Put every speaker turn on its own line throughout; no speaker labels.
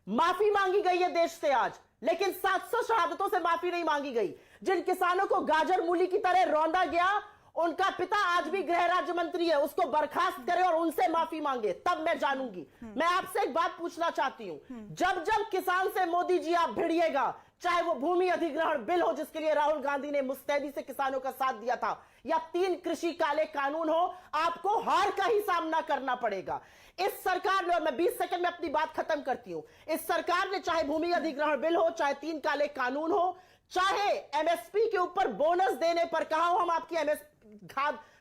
माफी मांगी गई है देश से आज, लेकिन 700 शहादतों से माफी नहीं मांगी गई। जिन किसानों को गाजर मूली की तरह रौंदा गया, उनका पिता आज भी गृह राज्य मंत्री है, उसको बर्खास्त करे और उनसे माफी मांगे, तब मैं जानूंगी। मैं आपसे एक बात पूछना चाहती हूं, जब जब किसान से मोदी जी आप भिड़िएगा, चाहे वो भूमि अधिग्रहण बिल हो जिसके लिए राहुल गांधी ने मुस्तैदी से किसानों का साथ दिया था, या 3 कृषि काले कानून हो, आपको हार का ही सामना करना पड़ेगा। इस सरकार ने, और मैं 20 सेकंड में अपनी बात खत्म करती हूं, इस सरकार ने चाहे भूमि अधिग्रहण बिल हो, चाहे 3 काले कानून हो, चाहे एमएसपी के ऊपर बोनस देने पर कहा हो हम आपकी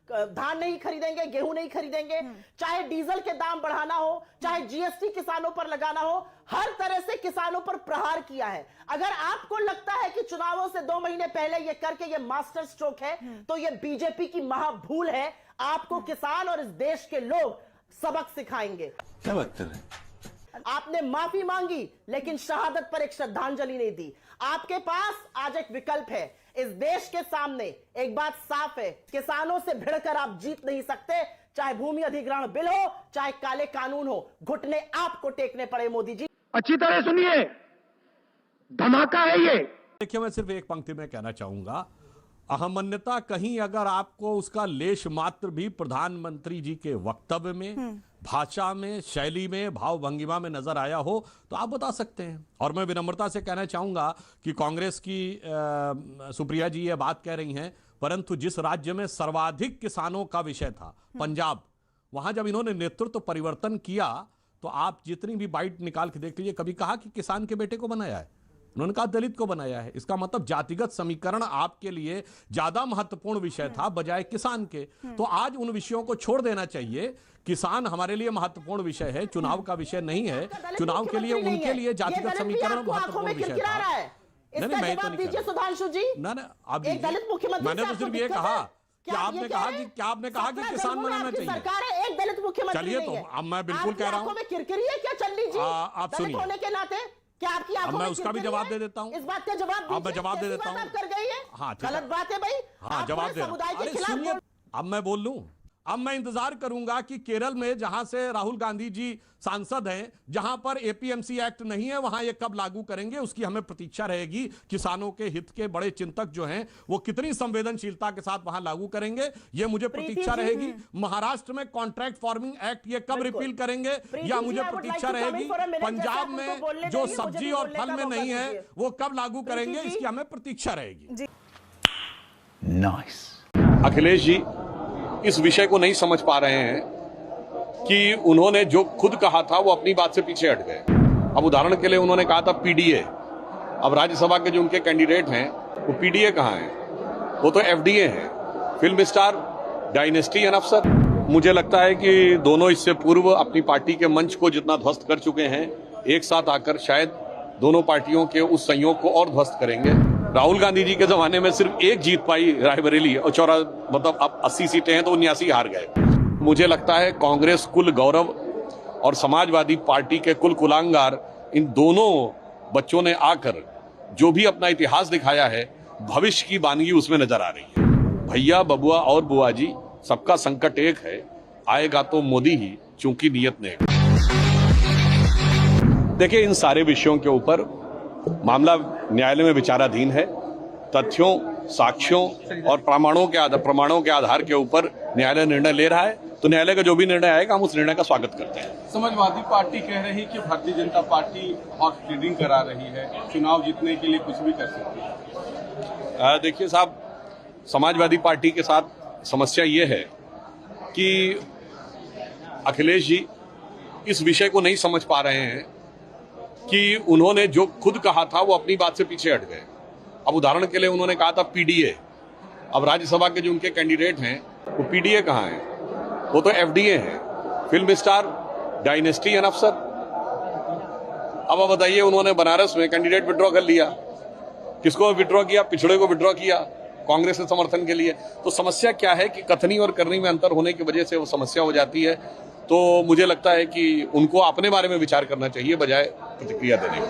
धान नहीं खरीदेंगे, गेहूं नहीं खरीदेंगे, चाहे डीजल के दाम बढ़ाना हो, चाहे जीएसटी किसानों पर लगाना हो, हर तरह से किसानों पर प्रहार किया है। अगर आपको लगता है कि चुनावों से 2 महीने पहले ये करके ये मास्टर स्ट्रोक है, तो ये बीजेपी की महाभूल है। आपको किसान और इस देश के लोग सबक सिखाएंगे।
क्या बात कर रहे हैं?
आपने माफी मांगी, लेकिन शहादत पर एक श्रद्धांजलि नहीं दी। आपके पास आज एक विकल्प है। इस देश के सामने एक बात साफ है, किसानों से भिड़कर आप जीत नहीं सकते, चाहे भूमि अधिग्रहण बिल हो, चाहे काले कानून हो, घुटने आपको टेकने पड़े मोदी जी।
अच्छी तरह सुनिए, धमाका है ये।
देखिए, मैं सिर्फ एक पंक्ति में कहना चाहूंगा, अहमन्यता कहीं अगर आपको उसका लेश मात्र भी प्रधानमंत्री जी के वक्तव्य में, भाषा में, शैली में, भाव भंगिमा में नजर आया हो तो आप बता सकते हैं। और मैं विनम्रता से कहना चाहूंगा कि कांग्रेस की सुप्रिया जी ये बात कह रही हैं, परंतु जिस राज्य में सर्वाधिक किसानों का विषय था, पंजाब, वहां जब इन्होंने नेतृत्व परिवर्तन किया तो आप जितनी भी बाइट निकाल के देख लीजिए, कभी कहा कि किसान के बेटे को बनाया है, उन्होंने कहा दलित को बनाया है। इसका मतलब जातिगत समीकरण आपके लिए ज्यादा महत्वपूर्ण विषय था बजाय किसान के। तो आज उन विषयों को छोड़ देना चाहिए। किसान हमारे लिए महत्वपूर्ण विषय है, चुनाव का विषय नहीं है। चुनाव के लिए उनके लिए जातिगत समीकरण महत्वपूर्ण विषय था। नहीं, मैं तो नहीं कह
सुधांशु जी,
ना आप मैंने तो सिर्फ ये कहा कि आपने कहा कि किसान बनाना चाहिए।
सरकार है, एक दलित मुख्यमंत्री।
चलिए, तो अब मैं बिल्कुल कह रहा हूँ,
किरकिरी है क्या चल जी?
आप सुनिए,
होने के नाते क्या आपकी आंखों
मैं उसका भी जवाब दे देता हूँ।
इस बात का जवाब
अब मैं जवाब दे देता हूँ।
कर गई है,
हाँ,
गलत बात है भाई।
हाँ, जवाब दे रहा हूँ। अब मैं बोल लूं, अब मैं इंतजार करूंगा कि केरल में जहां से राहुल गांधी जी सांसद हैं, जहां पर एपीएमसी एक्ट नहीं है, वहां ये कब लागू करेंगे, उसकी हमें प्रतीक्षा रहेगी। किसानों के हित के बड़े चिंतक जो हैं वो कितनी संवेदनशीलता के साथ वहां लागू करेंगे, ये मुझे प्रतीक्षा रहेगी। महाराष्ट्र में कॉन्ट्रैक्ट फार्मिंग एक्ट ये कब रिपील करेंगे, या मुझे प्रतीक्षा रहेगी। पंजाब में जो सब्जी और फल में नहीं है वो कब लागू करेंगे, इसकी हमें प्रतीक्षा रहेगी।
नाइस।
अखिलेश जी इस विषय को नहीं समझ पा रहे हैं कि उन्होंने जो खुद कहा था वो अपनी बात से पीछे हट गए। अब उदाहरण के लिए उन्होंने कहा था पीडीए, अब राज्यसभा के जो उनके कैंडिडेट हैं वो पीडीए कहाँ हैं, वो तो एफडीए हैं, फिल्म स्टार, डायनेस्टी एंड अफसर। मुझे लगता है कि दोनों इससे पूर्व अपनी पार्टी के मंच को जितना ध्वस्त कर चुके हैं, एक साथ आकर शायद दोनों पार्टियों के उस संयोग को और ध्वस्त करेंगे। राहुल गांधी जी के जमाने में सिर्फ एक जीत पाई रायबरेली, और 80 सीटें हैं तो 79 हार गए। मुझे लगता है कांग्रेस कुल गौरव और समाजवादी पार्टी के कुल कुलांगार, इन दोनों बच्चों ने आकर जो भी अपना इतिहास दिखाया है, भविष्य की बानगी उसमें नजर आ रही है। भैया, बबुआ और बुआ जी, सबका संकट एक है, आएगा तो मोदी ही, चूंकि नियत नेक। देखिए, इन सारे विषयों के ऊपर मामला न्यायालय में विचाराधीन है। तथ्यों, साक्ष्यों और प्रमाणों के आधार के ऊपर न्यायालय निर्णय ले रहा है, तो न्यायालय का जो भी निर्णय आएगा हम उस निर्णय का स्वागत करते हैं।
समाजवादी पार्टी कह रही कि Bharatiya Janata party horse trading करा रही है, चुनाव जीतने के लिए कुछ भी कर सकती है।
देखिए साहब, समाजवादी पार्टी के साथ समस्या ये है कि अखिलेश जी इस विषय को नहीं समझ पा रहे हैं कि उन्होंने जो खुद कहा था वो अपनी बात से पीछे हट गए। अब उदाहरण के लिए उन्होंने कहा था पीडीए, अब राज्यसभा के जो उनके कैंडिडेट हैं वो पीडीए कहाँ हैं, वो तो एफडीए हैं, फिल्म स्टार, डायनेस्टी एंड अफसर। अब आप बताइए, उन्होंने बनारस में कैंडिडेट विड्रॉ कर लिया, किसको विड्रॉ किया, पिछड़े को विड्रॉ किया, कांग्रेस के समर्थन के लिए। तो समस्या क्या है कि कथनी और करनी में अंतर होने की वजह से वो समस्या हो जाती है। तो मुझे लगता है कि उनको अपने बारे में विचार करना चाहिए बजाय प्रतिक्रिया देने के।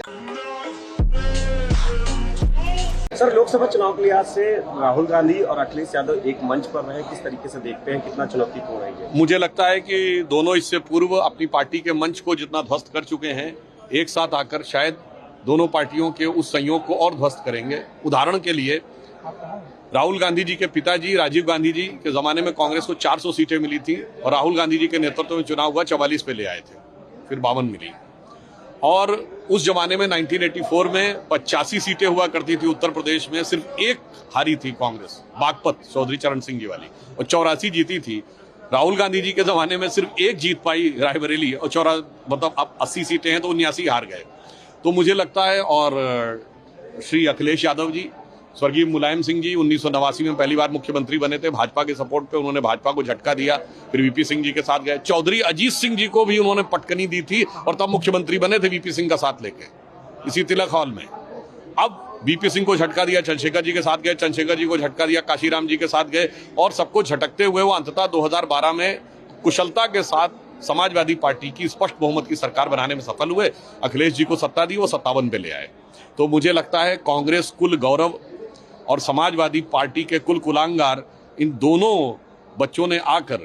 सर, लोकसभा चुनाव के लिहाज से राहुल गांधी और अखिलेश यादव एक मंच पर रहे, किस तरीके से देखते हैं, कितना चुनौतीपूर्ण है ये?
मुझे लगता है कि दोनों इससे पूर्व अपनी पार्टी के मंच को जितना ध्वस्त कर चुके हैं, एक साथ आकर शायद दोनों पार्टियों के उस संयोग को और ध्वस्त करेंगे। उदाहरण के लिए राहुल गांधी जी के पिताजी राजीव गांधी जी के जमाने में कांग्रेस को 400 सीटें मिली थी और राहुल गांधी जी के नेतृत्व में चुनाव हुआ, 44 पे ले आए थे, फिर 52 मिली। और उस जमाने में 1984 में 85 सीटें हुआ करती थी उत्तर प्रदेश में, सिर्फ एक हारी थी कांग्रेस, बागपत चौधरी चरण सिंह जी वाली, और 84 जीती थी। राहुल गांधी जी के जमाने में सिर्फ एक जीत पाई रायबरेली, और मतलब अब 80 सीटें हैं तो 79 हार गए। तो मुझे लगता है, और श्री अखिलेश यादव जी, स्वर्गीय मुलायम सिंह जी 1989 में पहली बार मुख्यमंत्री बने थे, भाजपा के सपोर्ट पे उन्होंने भाजपा को झटका दिया, फिर वीपी सिंह जी के साथ गए। चौधरी अजीत सिंह जी को भी उन्होंने पटकनी दी थी और तब मुख्यमंत्री बने थे वीपी सिंह का साथ लेके, इसी तिलक हॉल में। अब वीपी सिंह को झटका दिया, चंद्रशेखर जी के साथ गए, चंद्रशेखर जी को झटका दिया, काशीराम जी के साथ गए, और सबको झटकते हुए वो अंततः 2012 में कुशलता के साथ समाजवादी पार्टी की स्पष्ट बहुमत की सरकार बनाने में सफल हुए। अखिलेश जी को सत्ता दी, वो 57 पे ले आए। तो मुझे लगता है कांग्रेस कुल गौरव और समाजवादी पार्टी के कुल कुलांगार, इन दोनों बच्चों ने आकर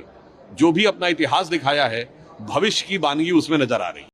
जो भी अपना इतिहास दिखाया है, भविष्य की वानगी उसमें नजर आ रही है।